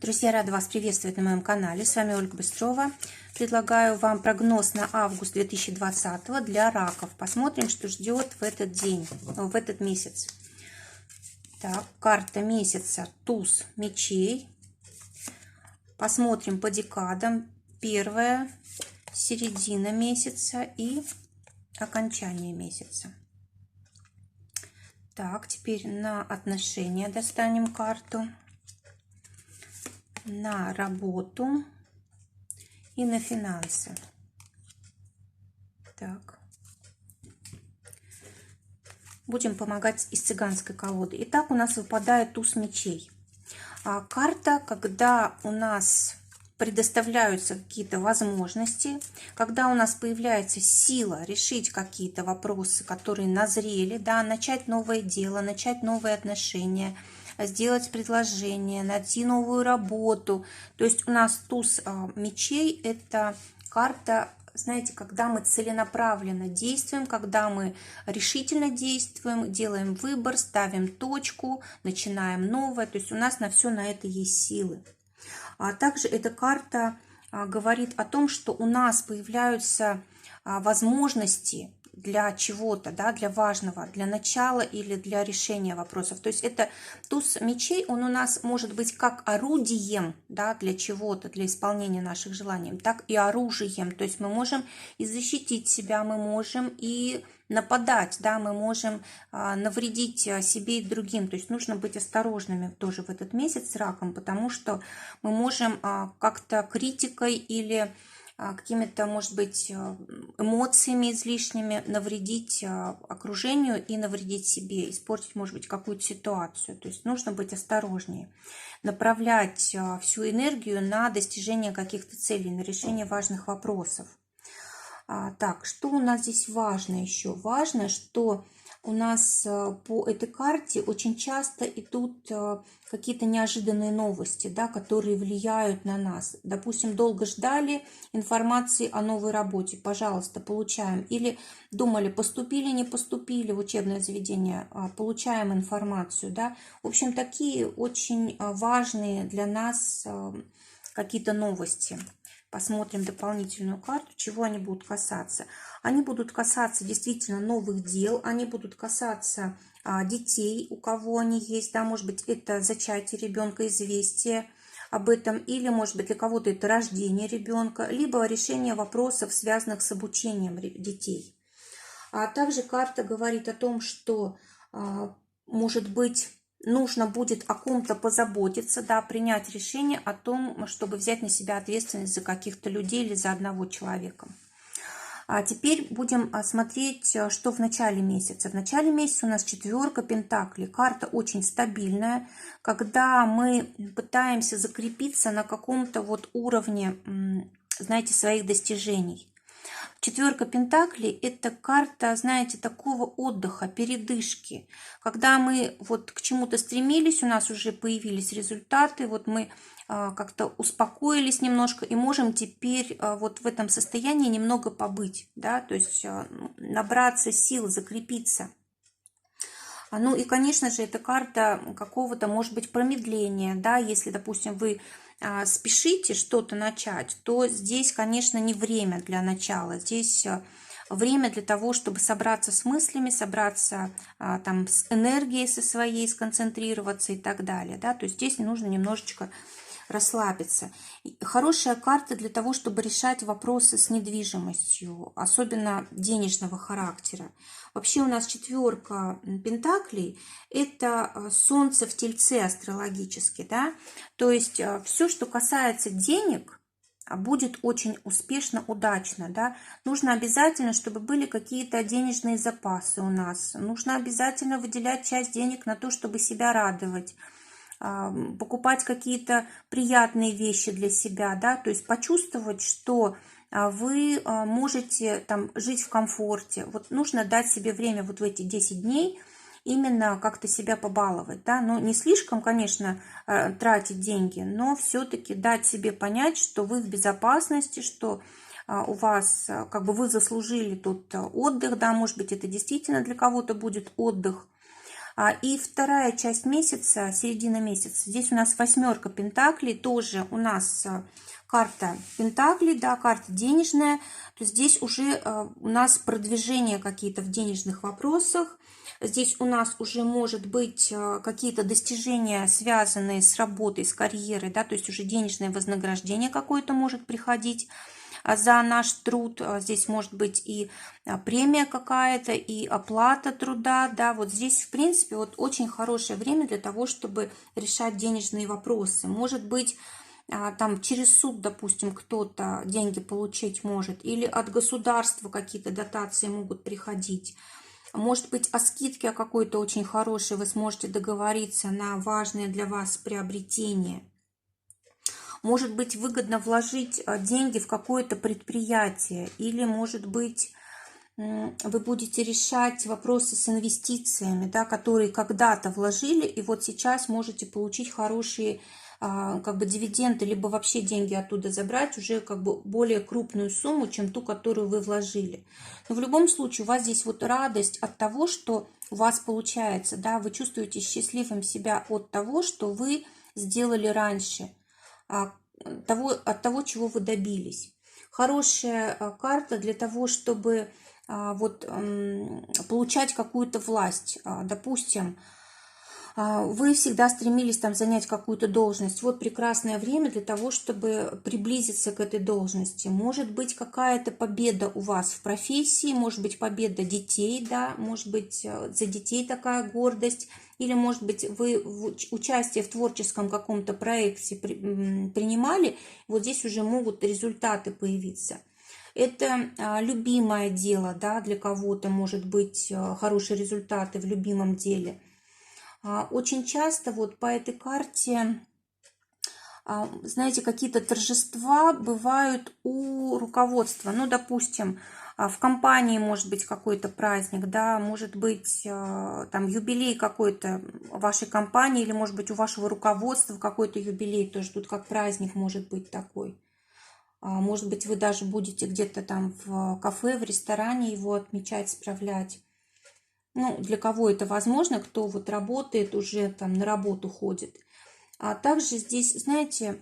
Друзья, рада вас приветствовать на моем канале. С вами Ольга Быстрова. Предлагаю вам прогноз на август 2020 для раков. Посмотрим, что ждет в этот день, в этот месяц. Так, карта месяца туз мечей. Посмотрим по декадам. Первая, середина месяца и окончание месяца. Так, теперь на отношения достанем карту. На работу и на финансы. Так. Будем помогать из цыганской колоды. Итак, у нас выпадает туз мечей. Карта, когда у нас предоставляются какие-то возможности, когда у нас появляется сила решить какие-то вопросы, которые назрели, да, начать новое дело, начать новые отношения, сделать предложение, найти новую работу. То есть у нас туз мечей – это карта, знаете, когда мы целенаправленно действуем, когда мы решительно действуем, делаем выбор, ставим точку, начинаем новое. То есть у нас на все на это есть силы. А также эта карта говорит о том, что у нас появляются возможности для чего-то, да, для важного, для начала или для решения вопросов. То есть это туз мечей, он у нас может быть как орудием, да, для чего-то, для исполнения наших желаний, так и оружием. То есть мы можем и защитить себя, мы можем и нападать, да, мы можем навредить себе и другим. То есть нужно быть осторожными тоже в этот месяц с раком, потому что мы можем как-то критикой или какими-то, может быть, эмоциями излишними навредить окружению и навредить себе, испортить, может быть, какую-то ситуацию. То есть нужно быть осторожнее, направлять всю энергию на достижение каких-то целей, на решение важных вопросов. Так, что у нас здесь важно еще? Важно, что у нас по этой карте очень часто идут какие-то неожиданные новости, да, которые влияют на нас. Допустим, долго ждали информации о новой работе, пожалуйста, получаем. Или думали, поступили, не поступили в учебное заведение, получаем информацию. Да. В общем, такие очень важные для нас какие-то новости. Посмотрим дополнительную карту, чего они будут касаться. Они будут касаться действительно новых дел, они будут касаться детей, у кого они есть, да, может быть, это зачатие ребенка, известие об этом, или, может быть, для кого-то это рождение ребенка, либо решение вопросов, связанных с обучением детей. А также карта говорит о том, что, может быть, нужно будет о ком-то позаботиться, да, принять решение о том, чтобы взять на себя ответственность за каких-то людей или за одного человека. А теперь будем смотреть, что в начале месяца. В начале месяца у нас четверка пентаклей. Карта очень стабильная, когда мы пытаемся закрепиться на каком-то вот уровне, знаете, своих достижений. Четверка пентаклей – это карта, знаете, такого отдыха, передышки. Когда мы вот к чему-то стремились, у нас уже появились результаты, вот мы как-то успокоились немножко и можем теперь вот в этом состоянии немного побыть, да, то есть набраться сил, закрепиться. Ну и, конечно же, это карта какого-то, может быть, промедления, да, если, допустим, вы спешите что-то начать, то здесь, конечно, не время для начала. Здесь время для того, чтобы собраться с мыслями, собраться там с энергией со своей, сконцентрироваться и так далее. Да? То есть здесь нужно немножечко расслабиться. Хорошая карта для того, чтобы решать вопросы с недвижимостью, особенно денежного характера. Вообще у нас четверка пентаклей – это солнце в тельце астрологически. Да? То есть все, что касается денег, будет очень успешно, удачно. Да? Нужно обязательно, чтобы были какие-то денежные запасы у нас. Нужно обязательно выделять часть денег на то, чтобы себя радовать, покупать какие-то приятные вещи для себя, да, то есть почувствовать, что вы можете там жить в комфорте. Вот нужно дать себе время вот в эти 10 дней именно как-то себя побаловать, да, но не слишком, конечно, тратить деньги, но все-таки дать себе понять, что вы в безопасности, что у вас, как бы вы заслужили тут отдых, да, может быть, это действительно для кого-то будет отдых. И вторая часть месяца, середина месяца, здесь у нас восьмерка пентаклей, тоже у нас карта пентаклей, да, карта денежная, то здесь уже у нас продвижение какие-то в денежных вопросах, здесь у нас уже может быть какие-то достижения, связанные с работой, с карьерой, да, то есть уже денежное вознаграждение какое-то может приходить за наш труд. Здесь может быть и премия какая-то, и оплата труда, да, вот здесь, в принципе, вот очень хорошее время для того, чтобы решать денежные вопросы. Может быть, там через суд, допустим, кто-то деньги получить может, или от государства какие-то дотации могут приходить. Может быть, о скидке какой-то очень хорошей вы сможете договориться на важное для вас приобретение. Может быть, выгодно вложить деньги в какое-то предприятие, или, может быть, вы будете решать вопросы с инвестициями, да, которые когда-то вложили, и вот сейчас можете получить хорошие как бы дивиденды, либо вообще деньги оттуда забрать, уже как бы более крупную сумму, чем ту, которую вы вложили. Но в любом случае у вас здесь вот радость от того, что у вас получается, да, вы чувствуете счастливым себя от того, что вы сделали раньше, от того, чего вы добились. Хорошая карта для того, чтобы вот получать какую-то власть. Допустим, вы всегда стремились там занять какую-то должность. Вот прекрасное время для того, чтобы приблизиться к этой должности. Может быть, какая-то победа у вас в профессии, может быть, победа детей, да, может быть, за детей такая гордость, или, может быть, вы участие в творческом каком-то проекте принимали, вот здесь уже могут результаты появиться. Это любимое дело, да, для кого-то может быть хорошие результаты в любимом деле. Очень часто вот по этой карте, знаете, какие-то торжества бывают у руководства. Ну, допустим, в компании может быть какой-то праздник, да, может быть там юбилей какой-то вашей компании, или может быть у вашего руководства какой-то юбилей, тоже тут как праздник может быть такой. Может быть, вы даже будете где-то там в кафе, в ресторане его отмечать, справлять. Ну, для кого это возможно, кто вот работает, уже там на работу ходит. А также здесь, знаете,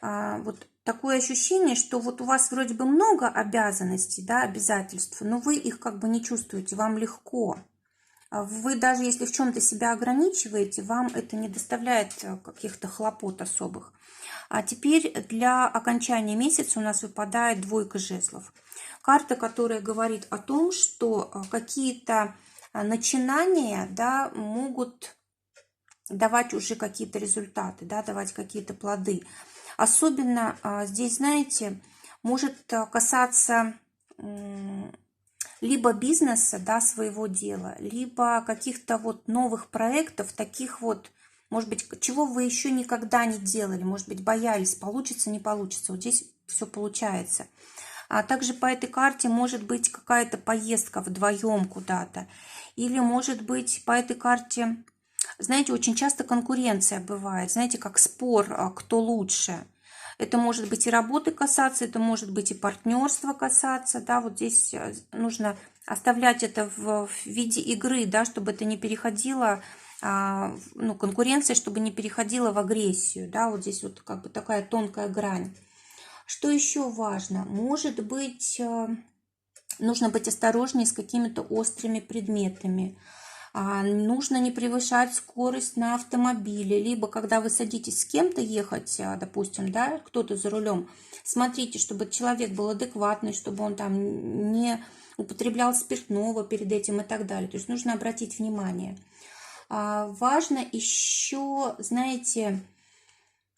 вот такое ощущение, что вот у вас вроде бы много обязанностей, да, обязательств, но вы их как бы не чувствуете, вам легко. Вы даже если в чем-то себя ограничиваете, вам это не доставляет каких-то хлопот особых. А теперь для окончания месяца у нас выпадает двойка жезлов. Карта, которая говорит о том, что какие-то начинания, да, могут давать уже какие-то результаты, да, давать какие-то плоды. Особенно здесь, знаете, может касаться либо бизнеса, да, своего дела, либо каких-то вот новых проектов, таких вот, может быть, чего вы еще никогда не делали, может быть, боялись, получится, не получится. Вот здесь все получается. А также по этой карте может быть какая-то поездка вдвоем куда-то. Или может быть по этой карте, знаете, очень часто конкуренция бывает. Знаете, как спор, кто лучше. Это может быть и работы касаться, это может быть и партнерства касаться. Да, вот здесь нужно оставлять это в виде игры, да, чтобы это не переходило, ну, конкуренция, чтобы не переходила в агрессию. Да, вот здесь вот как бы такая тонкая грань. Что еще важно? Может быть, нужно быть осторожнее с какими-то острыми предметами. Нужно не превышать скорость на автомобиле. Либо, когда вы садитесь с кем-то ехать, допустим, да, кто-то за рулем, смотрите, чтобы человек был адекватный, чтобы он там не употреблял спиртного перед этим и так далее. То есть нужно обратить внимание. Важно еще, знаете,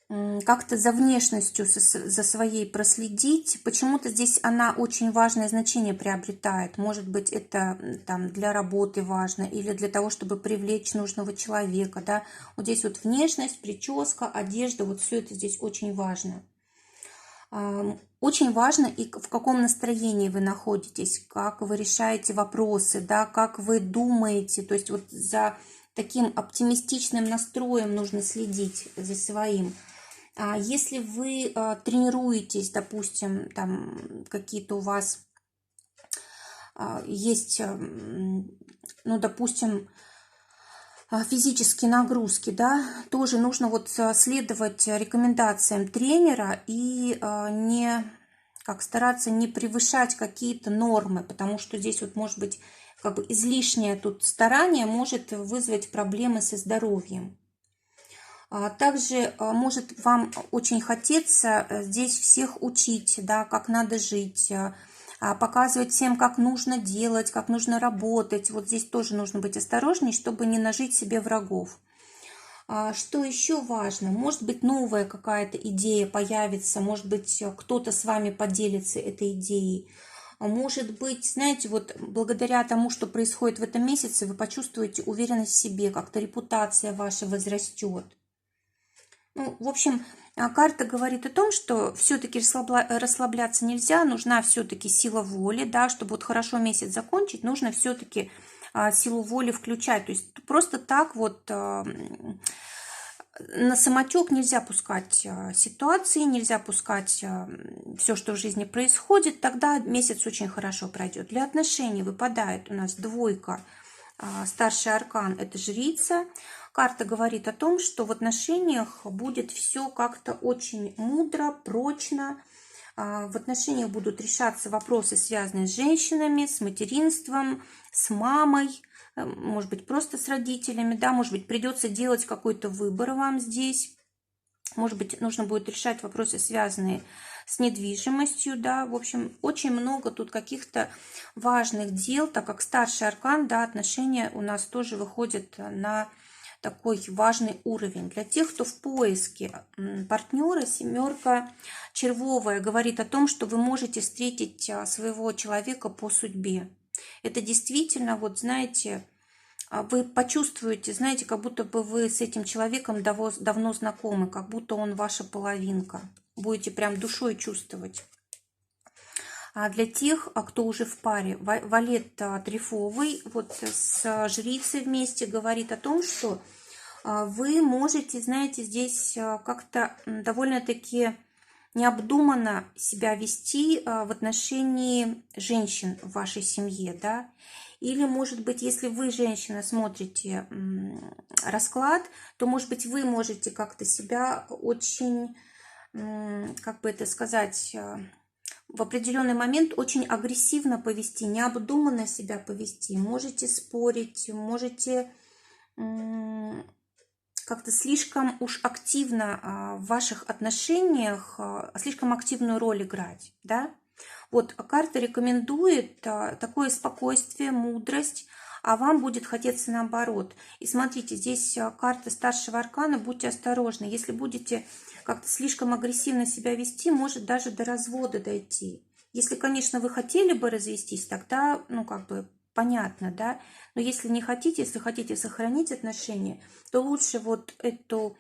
как-то за внешностью за своей проследить. Почему-то здесь она очень важное значение приобретает. Может быть, это там для работы важно или для того, чтобы привлечь нужного человека. Да? Вот здесь вот внешность, прическа, одежда, вот все это здесь очень важно. Очень важно и в каком настроении вы находитесь, как вы решаете вопросы, да, как вы думаете. То есть вот за таким оптимистичным настроем нужно следить за своим. Если вы тренируетесь, допустим, там какие-то у вас есть, ну, допустим, физические нагрузки, да, тоже нужно вот следовать рекомендациям тренера и не, как стараться не превышать какие-то нормы, потому что здесь вот может быть как бы излишнее тут старание может вызвать проблемы со здоровьем. Также может вам очень хотеться здесь всех учить, да, как надо жить, показывать всем, как нужно делать, как нужно работать. Вот здесь тоже нужно быть осторожней, чтобы не нажить себе врагов. Что еще важно? Может быть, новая какая-то идея появится, может быть, кто-то с вами поделится этой идеей. Может быть, знаете, вот благодаря тому, что происходит в этом месяце, вы почувствуете уверенность в себе, как-то репутация ваша возрастет. Ну, в общем, карта говорит о том, что все-таки расслабляться нельзя, нужна все-таки сила воли, да, чтобы вот хорошо месяц закончить, нужно все-таки силу воли включать. То есть просто так вот на самотек нельзя пускать ситуации, нельзя пускать все, что в жизни происходит, тогда месяц очень хорошо пройдет. Для отношений выпадает у нас двойка, старший аркан – это жрица. Карта говорит о том, что в отношениях будет все как-то очень мудро, прочно. В отношениях будут решаться вопросы, связанные с женщинами, с материнством, с мамой, может быть, просто с родителями, да, может быть, придется делать какой-то выбор вам здесь, может быть, нужно будет решать вопросы, связанные с недвижимостью, да, в общем, очень много тут каких-то важных дел, так как старший аркан, да, отношения у нас тоже выходят на такой важный уровень. Для тех, кто в поиске партнера, семерка червовая говорит о том, что вы можете встретить своего человека по судьбе. Это действительно, вот знаете, вы почувствуете, знаете, как будто бы вы с этим человеком давно знакомы, как будто он ваша половинка. Будете прям душой чувствовать. А для тех, кто уже в паре, валет трефовый, вот с жрицей вместе говорит о том, что вы можете, знаете, здесь как-то довольно-таки необдуманно себя вести в отношении женщин в вашей семье, да, или, может быть, если вы, женщина, смотрите расклад, то, может быть, вы можете как-то себя очень, как бы это сказать, в определенный момент очень агрессивно повести, необдуманно себя повести. Можете спорить, можете как-то слишком уж активно в ваших отношениях, слишком активную роль играть, да? Вот карта рекомендует такое спокойствие, мудрость, а вам будет хотеться наоборот. И смотрите, здесь карта старшего аркана, будьте осторожны. Если будете как-то слишком агрессивно себя вести, может даже до развода дойти. Если, конечно, вы хотели бы развестись, тогда, ну, как бы понятно, да? Но если не хотите, если хотите сохранить отношения, то лучше вот эту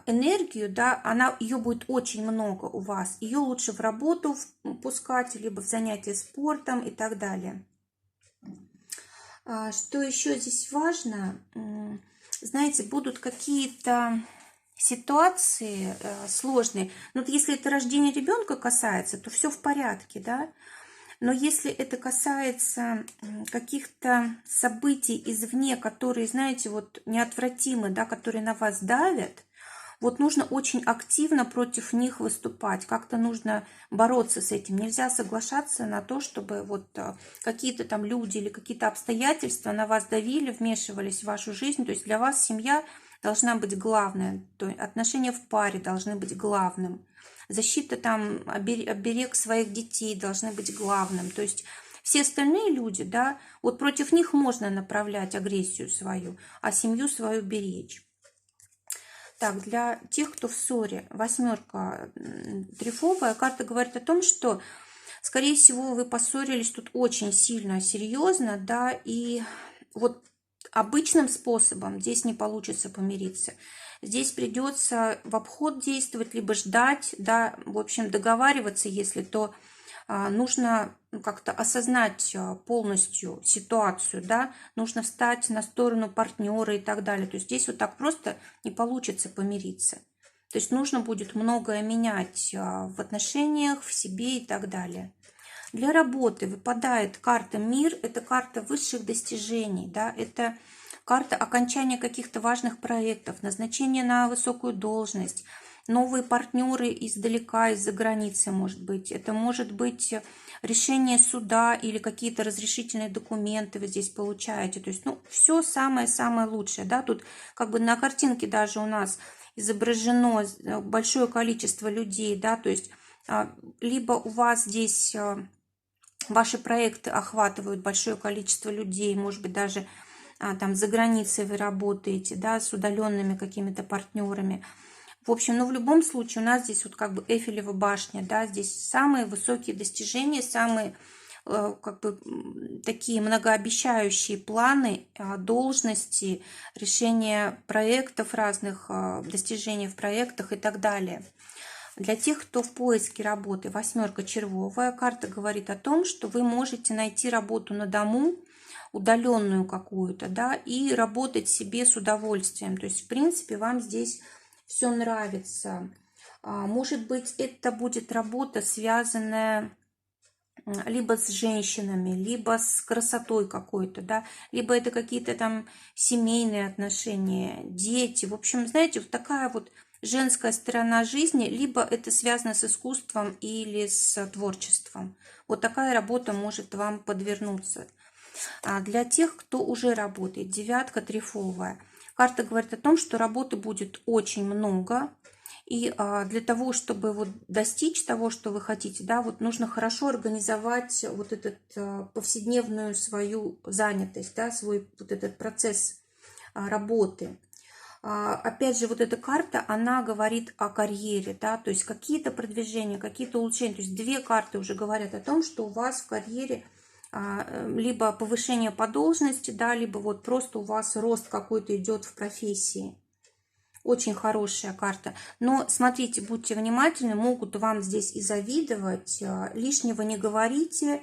энергию, да, ее будет очень много у вас. Ее лучше в работу пускать, либо в занятия спортом и так далее. Что еще здесь важно? Знаете, будут какие-то ситуации сложные. Но вот если это рождение ребенка касается, то все в порядке, да? Но если это касается каких-то событий извне, которые, знаете, вот неотвратимы, да, которые на вас давят, вот нужно очень активно против них выступать, как-то нужно бороться с этим. Нельзя соглашаться на то, чтобы вот какие-то там люди или какие-то обстоятельства на вас давили, вмешивались в вашу жизнь. То есть для вас семья должна быть главной, то есть отношения в паре должны быть главным. Защита там, оберег своих детей должны быть главным. То есть все остальные люди, да, вот против них можно направлять агрессию свою, а семью свою беречь. Так, для тех, кто в ссоре, восьмерка трефовая, карта говорит о том, что, скорее всего, вы поссорились тут очень сильно, серьезно, да, и вот обычным способом здесь не получится помириться. Здесь придется в обход действовать, либо ждать, да, в общем, договариваться, если то нужно как-то осознать полностью ситуацию, да, нужно встать на сторону партнера и так далее. То есть здесь вот так просто не получится помириться. То есть нужно будет многое менять в отношениях, в себе и так далее. Для работы выпадает карта «Мир». Это карта высших достижений, да, это карта окончания каких-то важных проектов, назначение на высокую должность, новые партнеры издалека, из-за границы, может быть. Это может быть решение суда или какие-то разрешительные документы вы здесь получаете. То есть, ну, все самое-самое лучшее, да. Тут как бы на картинке даже у нас изображено большое количество людей, да, то есть либо у вас здесь ваши проекты охватывают большое количество людей, может быть, даже там за границей вы работаете, да, с удаленными какими-то партнерами. В общем, ну, в любом случае у нас здесь вот как бы Эйфелева башня, да, здесь самые высокие достижения, самые как бы такие многообещающие планы, должности, решения проектов разных, достижений в проектах и так далее. Для тех, кто в поиске работы, 8 червовая, карта говорит о том, что вы можете найти работу на дому, удаленную какую-то, да, и работать себе с удовольствием. То есть, в принципе, вам здесь все нравится. Может быть, это будет работа, связанная либо с женщинами, либо с красотой какой-то, да, либо это какие-то там семейные отношения, дети. В общем, знаете, вот такая вот женская сторона жизни, либо это связано с искусством или с творчеством. Вот такая работа может вам подвернуться. А для тех, кто уже работает, 9 трефовая. Карта говорит о том, что работы будет очень много. И для того, чтобы вот достичь того, что вы хотите, да, вот нужно хорошо организовать вот этот повседневную свою занятость, да, свой вот этот процесс работы. Опять же, вот эта карта, она говорит о карьере, да, то есть какие-то продвижения, какие-то улучшения. То есть две карты уже говорят о том, что у вас в карьере либо повышение по должности, да, либо вот просто у вас рост какой-то идет в профессии. Очень хорошая карта. Но смотрите, будьте внимательны, могут вам здесь и завидовать. Лишнего не говорите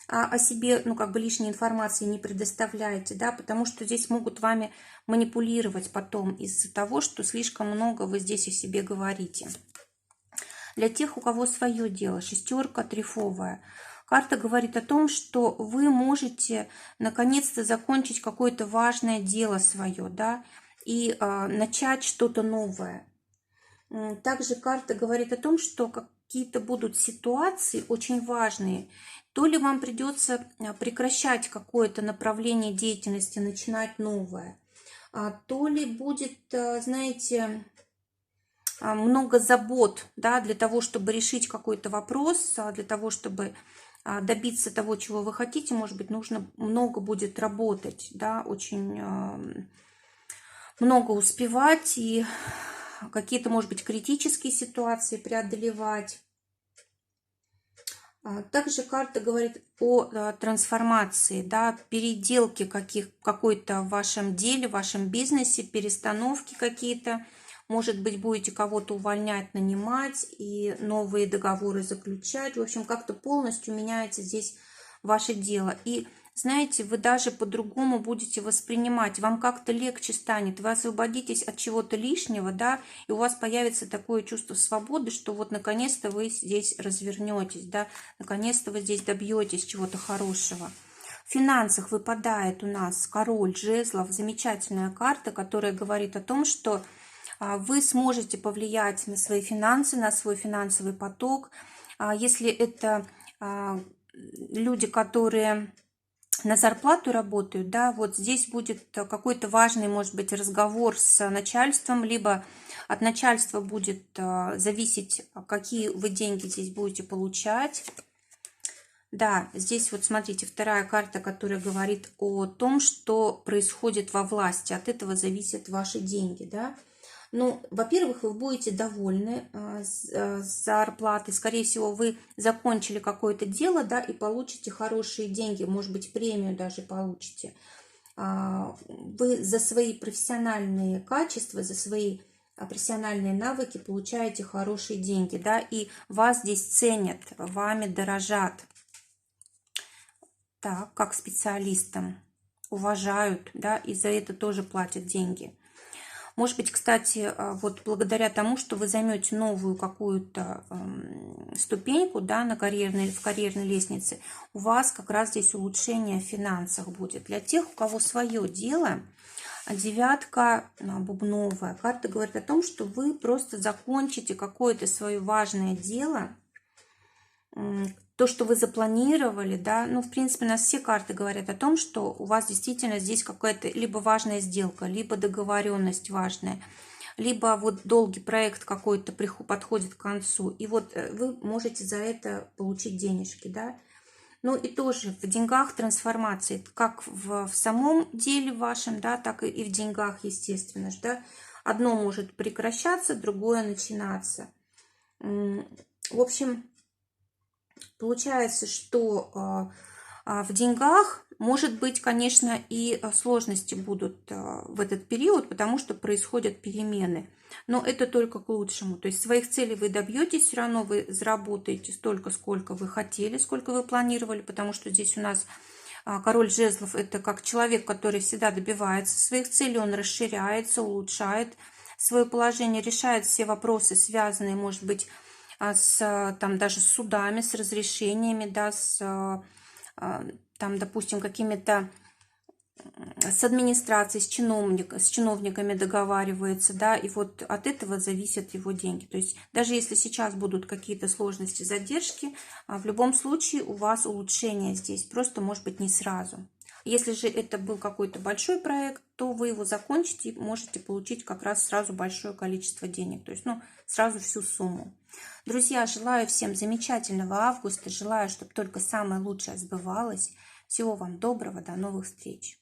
о себе, ну, как бы лишней информации не предоставляйте, да, потому что здесь могут вами манипулировать потом из-за того, что слишком много вы здесь о себе говорите. Для тех, у кого свое дело, 6 трефовая. Карта говорит о том, что вы можете наконец-то закончить какое-то важное дело свое, да, и начать что-то новое. Также карта говорит о том, что какие-то будут ситуации очень важные. То ли вам придется прекращать какое-то направление деятельности, начинать новое, то ли будет, знаете, много забот, да, для того, чтобы решить какой-то вопрос, для того, чтобы добиться того, чего вы хотите, может быть, нужно много будет работать, да, очень много успевать и какие-то, может быть, критические ситуации преодолевать. Также карта говорит о трансформации, да, переделке какой-то в вашем деле, в вашем бизнесе, перестановки какие-то. Может быть, будете кого-то увольнять, нанимать и новые договоры заключать. В общем, как-то полностью меняется здесь ваше дело. И знаете, вы даже по-другому будете воспринимать. Вам как-то легче станет. Вы освободитесь от чего-то лишнего, да, и у вас появится такое чувство свободы, что вот наконец-то вы здесь развернетесь, да, наконец-то вы здесь добьетесь чего-то хорошего. В финансах выпадает у нас король жезлов, замечательная карта, которая говорит о том, что вы сможете повлиять на свои финансы, на свой финансовый поток. Если это люди, которые на зарплату работают, да, вот здесь будет какой-то важный, может быть, разговор с начальством, либо от начальства будет зависеть, какие вы деньги здесь будете получать. Да, здесь вот смотрите, вторая карта, которая говорит о том, что происходит во власти. От этого зависят ваши деньги, да. Ну, во-первых, вы будете довольны зарплатой. Скорее всего, вы закончили какое-то дело, да, и получите хорошие деньги. Может быть, премию даже получите. Вы за свои профессиональные качества, за свои профессиональные навыки получаете хорошие деньги, да, и вас здесь ценят, вами дорожат. Так, как специалистам уважают, да, и за это тоже платят деньги. Может быть, кстати, вот благодаря тому, что вы займете новую какую-то ступеньку, да, в карьерной лестнице, у вас как раз здесь улучшение в финансах будет. Для тех, у кого свое дело, А девятка бубновая. Карта говорит о том, что вы просто закончите какое-то свое важное дело, то, что вы запланировали, да, ну, в принципе, у нас все карты говорят о том, что у вас действительно здесь какая-то либо важная сделка, либо договоренность важная, либо вот долгий проект какой-то подходит к концу, и вот вы можете за это получить денежки, да. Ну и тоже в деньгах трансформации, как в самом деле вашем, да, так и в деньгах, естественно, да. Одно может прекращаться, другое начинаться. В общем, получается, что в деньгах, может быть, конечно, и сложности будут в этот период, потому что происходят перемены. Но это только к лучшему. То есть своих целей вы добьетесь, все равно вы заработаете столько, сколько вы хотели, сколько вы планировали, потому что здесь у нас король жезлов – это как человек, который всегда добивается своих целей, он расширяется, улучшает свое положение, решает все вопросы, связанные, может быть, там даже с судами, с разрешениями, да, там, допустим, какими-то с администрацией, с чиновниками договаривается, да, и вот от этого зависят его деньги. То есть даже если сейчас будут какие-то сложности, задержки, в любом случае у вас улучшение здесь, просто может быть не сразу. Если же это был какой-то большой проект, то вы его закончите и можете получить как раз сразу большое количество денег, то есть, ну, сразу всю сумму. Друзья, желаю всем замечательного августа, желаю, чтобы только самое лучшее сбывалось. Всего вам доброго, до новых встреч!